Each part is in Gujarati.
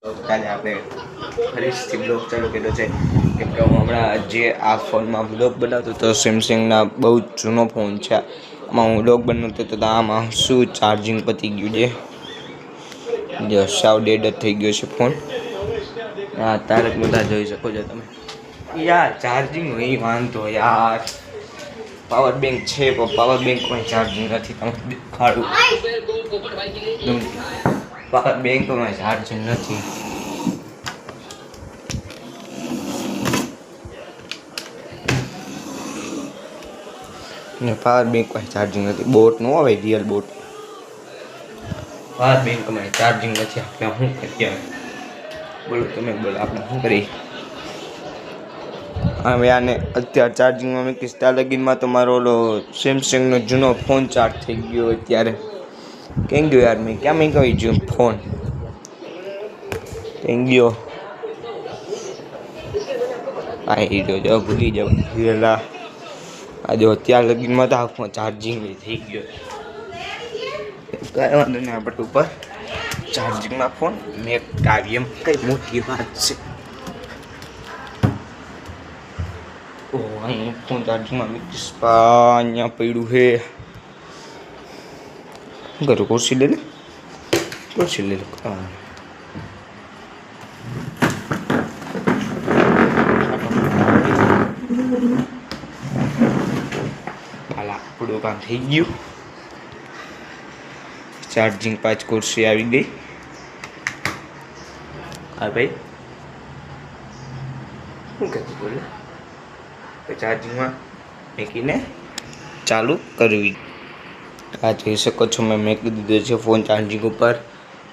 કાલે આપણે ફરીથી બ્લોગ ચાલુ કર્યો છે કેમ કે હું હમણાં જે આ ફોનમાં બ્લોગ બનાવતો હતો સેમસંગના બહુ જૂનો ફોન છે આમાં હું બ્લોગ બનાવતો હતો તો આમાં શું ચાર્જિંગ પતી ગયું છે જો સાવ ડેડ જ થઈ ગયો છે ફોન હા તારક મહેતા જોઈ શકો છો તમે યાર ચાર્જિંગ હોય વાંધો યાર પાવર બેંક છે પણ પાવર બેંકમાં ચાર્જિંગ નથી તમે દેખાડું પાવર બેંકમાં ચાર્જિંગ નથી ને પાવર બેંકમાં ચાર્જિંગ નથી બોટ નો આવે રિયલ બોટ પાવર બેંકમાં ચાર્જિંગ નથી આપણે શું કરીએ બોલો તમે બોલો આપણે શું કરીએ હવે આને અત્યારે ચાર્જિંગમાં મૂકીશ ત્યાં લગીનમાં તો મારો ઓલો સેમસંગનો જૂનો ફોન ચાર્જ થઈ ગયો અત્યારે કેમ ગયો યાર મેં ક્યાં મૂક્યો જૂનો ફોન કેમ ગયો આવી જો ભૂલી જાવ પેલા આ જો અત્યાર લગીનમાં તો આખો ચાર્જિંગ થઈ ગયો કાંઈ વાંધો નહીં આપણે ઉપર ચાર્જિંગમાં ફોન મેં કાવ્યમ કઈ મોટી વાત છે અહીં ફોન ચાર્જિંગમાં મૂકીશ અહીંયા પડ્યું છે શું કરું ખુરશી લે આપણું કામ થઈ ગયું ચાર્જિંગ 5 ખુરશી આવી ગઈ હા ભાઈ શું કહેતું બોલે ચાર્જિંગમાં મૂકીને ચાલુ કરવી આ જોઈ શકો છો મેં મૂકી દીધો છે ફોન ચાર્જિંગ ઉપર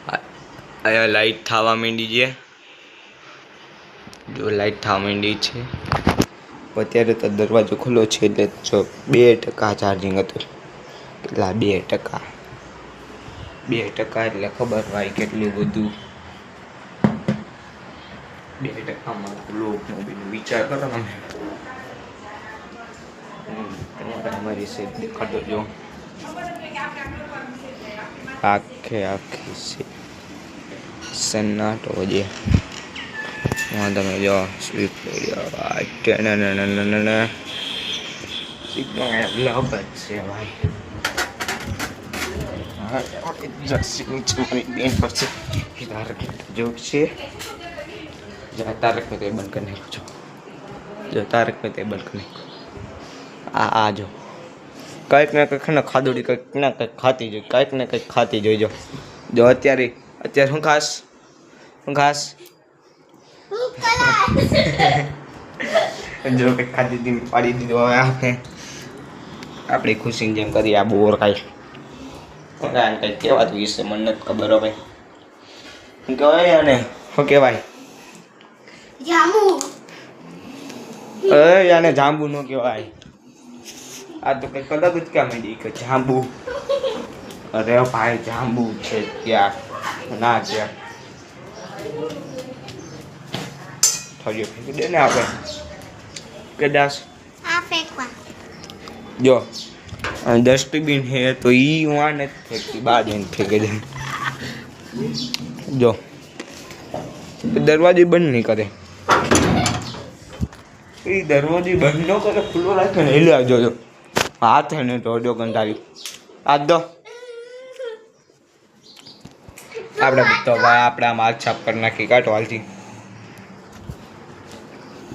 અહીંયા લાઇટ થવા માંડી છે જો લાઇટ થવા માંડી છે અત્યારે તો દરવાજો ખુલ્લો છે એટલે જો 2% ચાર્જિંગ હતું કેટલા 2% એટલે ખબર હોય કેટલું બધું 2%માં મોબાઈલ વિચાર કરો તમે તમારી સેટ દેખાડો જો આખી છે સન્નાટો જે તમે જો સ્વીપ જોક છે તારક મેં તે બંધ કરી નાખ્યો છો જો તારક મેં તે બંધ કરી નાખ્યો આ જો કંઈક ને કંઈક ને ખાધુડી કંઈક ને કંઈક ખાતી જોઈ કંઈક ને કંઈક ખાતી જોઈજો જો અત્યારે શું ખાસ જો કંઈક ખાધી હતી પાડી દીધો હવે આપણી ખુશીની જેમ કરી આ બોર કાંઈ કંઈક કહેવાતું વિશે મને નથી ખબર હવે શું કહેવાય આને શું કહેવાય આને જાંબુ ન કહેવાય આ તો કંઈક અલગ જ ક્યાં માંડી કે જાંબુ અરે ભાઈ જાંબુ છે ત્યાં ના છે થોડી ફેંકી દે ને આપણે કદાચ જો ડસ્ટબિન છે તો ઈ વાં નથી ફેંકતી બહાર જઈને ફેંકી દે જો દરવાજો બંધ નહીં કરે એ દરવાજો બંધ ન કરે ખુલ્લો રાખે ને એટલે આવજો જો હાથ ને ટોડો કંટાળી આ દો આપણે તો ભાઈ આપણે આમ હાથ છાપ કરી નાખી કાઢો હાલથી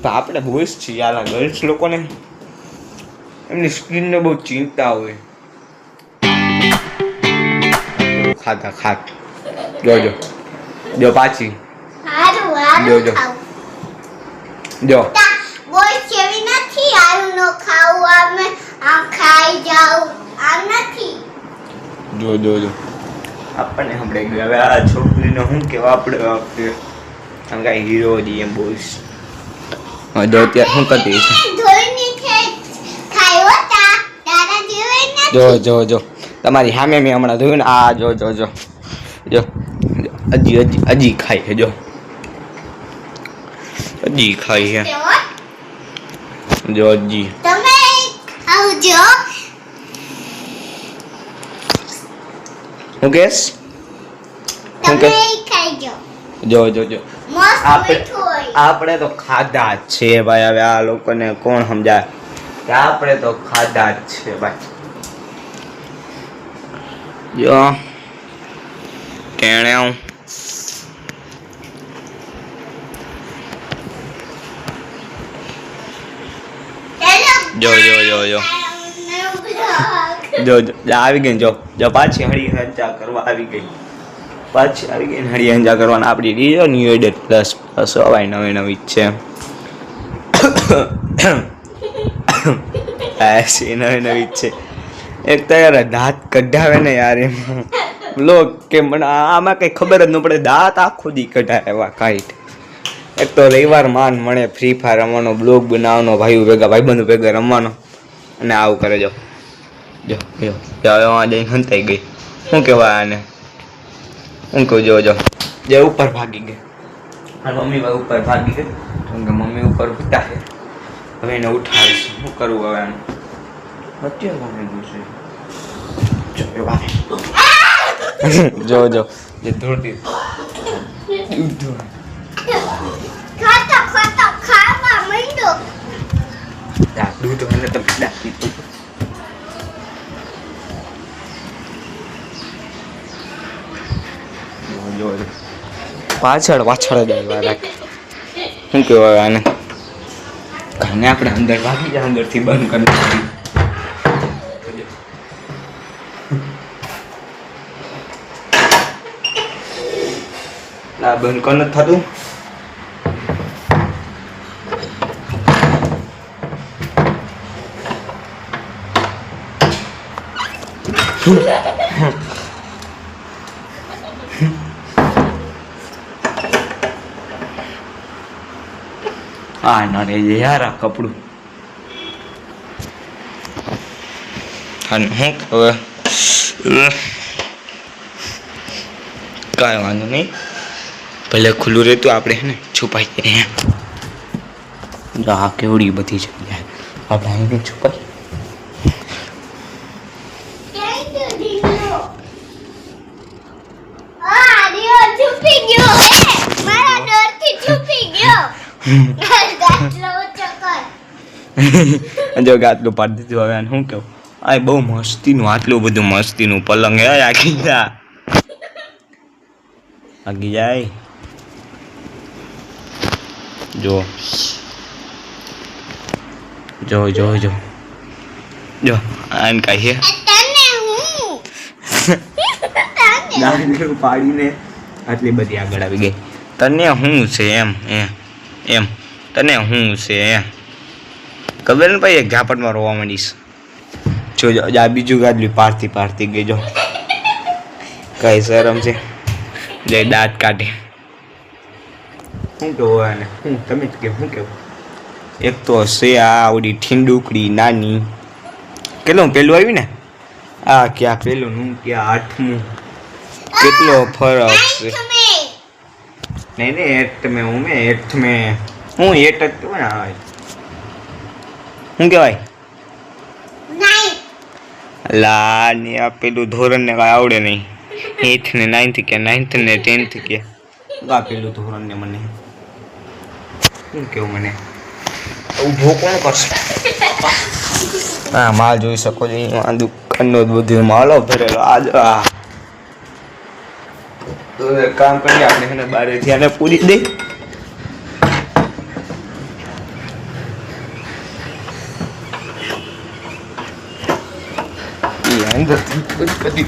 તો આપણે બોઈસ છીએ યાર ગર્લ્સ લોકોને એમની સ્કિનને બહુ ચિંતા હોય ખાત જો પાછી જો જો આપણને આપણે હવે આ છોકરીને શું કહેવા આપણે આમ કાંઈ હીરો જી એમ બોઈશ જો અત્યારે શું કરતી જો તમારી સામે મેં હમણાં જોયું ને આ જો હજી ખાય છે જો હજી ખાય છે જો હજી હું કેસ તમે ખાઈ જાઓ જો જો જો આપણે તો ખાધા જ છે ભાઈ. હવે આ લોકોને કોણ સમજાય કે આપણે તો ખાધા જ છે ભાઈ. જો ટેણે જો જો જો જો જો આવી ગઈ. જો જો પાછી હળી હંચા કરવા આવી ગઈ. પાછી આવી ગઈ હળી હંચા કરવાના આપણી રીજો ન્યુ એડેડ પ્લસ પ્લસ હવાય નવી નવી જ છે. નવી નવી જ છે. એક તો યાર દાંત કઢાવે ને યાર એમાં લોક કે મને આમાં કઈ ખબર જ ન પડે. દાંત આખો દી કઢાવે એવા કાંઈ. એક તો રવિવાર માન મળે ફ્રી ફાયર રમવાનો, બ્લોગ બનાવવાનો, ભાઈઓ ભેગા ભાઈબંધો ભેગા રમવાનો, અને આવું કરે. જો જો જો આ જઈને હંતાઈ ગઈ. શું કહેવાય આને? શું કહું? જો જો જે ઉપર ભાગી ગઈ. મારી મમ્મી ભાઈ ઉપર ભાગી ગઈ કેમ કે મમ્મી ઉપર ઉઠતા છે. હવે એને ઉઠાવીશ. શું કરવું હવે આનું? અત્યારે ભાગી ગયું છે. જો જો જે ધોતી દૂધ મને તો દાખી તું. પાછળ પાછળ જ આવ્યા રાખે. શું કહેવાય આને? કાને આપણે અંદર ભાગી જાય, અંદરથી બંધ કરી બંધ કર નથી થતું. હા ના રે યાર આ કપડું હું હવે કાંઈ વાંધો નહીં. ભલે ખુલ્લું રહેતું આપણે હે ને છુપાઈ જઈએ. આ કેવડી બધી જગ્યા આપણે અહીંથી છુપાઈ. જો ગાતલું પાડી દીધું. હવે શું કેવું? આ બહુ મસ્તીનું, આટલું બધું મસ્તીનું પલંગ હે. આગી જા, આગી જાય. જો જો જો જો જો આને કાંઈ પાડીને આટલી બધી આગળ આવી ગઈ. તને શું છે એમ? એમ તને શું છે એમ ખબર ને ભાઈ? એક ઝાપટમાં રોવા માંડીશ. જો આ બીજું ગાદલું પારથી પારથી ગઈ. જો કઈ શરમ છે? જય દાંત કાઢે. શું કેવું આને? હું તમે જ કે શું કેવું? એક તો હશે આ આવડી ઠીંડુકડી નાની. કેટલું પેલું આવ્યું ને? આ ક્યાં પેલું હું ક્યાં આઠમું? કેટલો ફરક છે? નહીં નહીં એટ મેં હું મેં એટ મેં હું એટ જ કેવાય ને. શું કહેવાય? લા ને આ પેલું ધોરણ ને કાંઈ આવડે નહીં. 8th ને 9th કે 9th ને 10th કે આ પેલું ધોરણ ને મને શું કેવું? મને ઊભો કોણ કરશે? હા માલ જોઈ શકો છો. આ દુકાનનો બધું માલો ભરેલો. આજ તો કામ કરીએ આપણે એને બારેથી આને પૂરી દઈ. અંદર કદી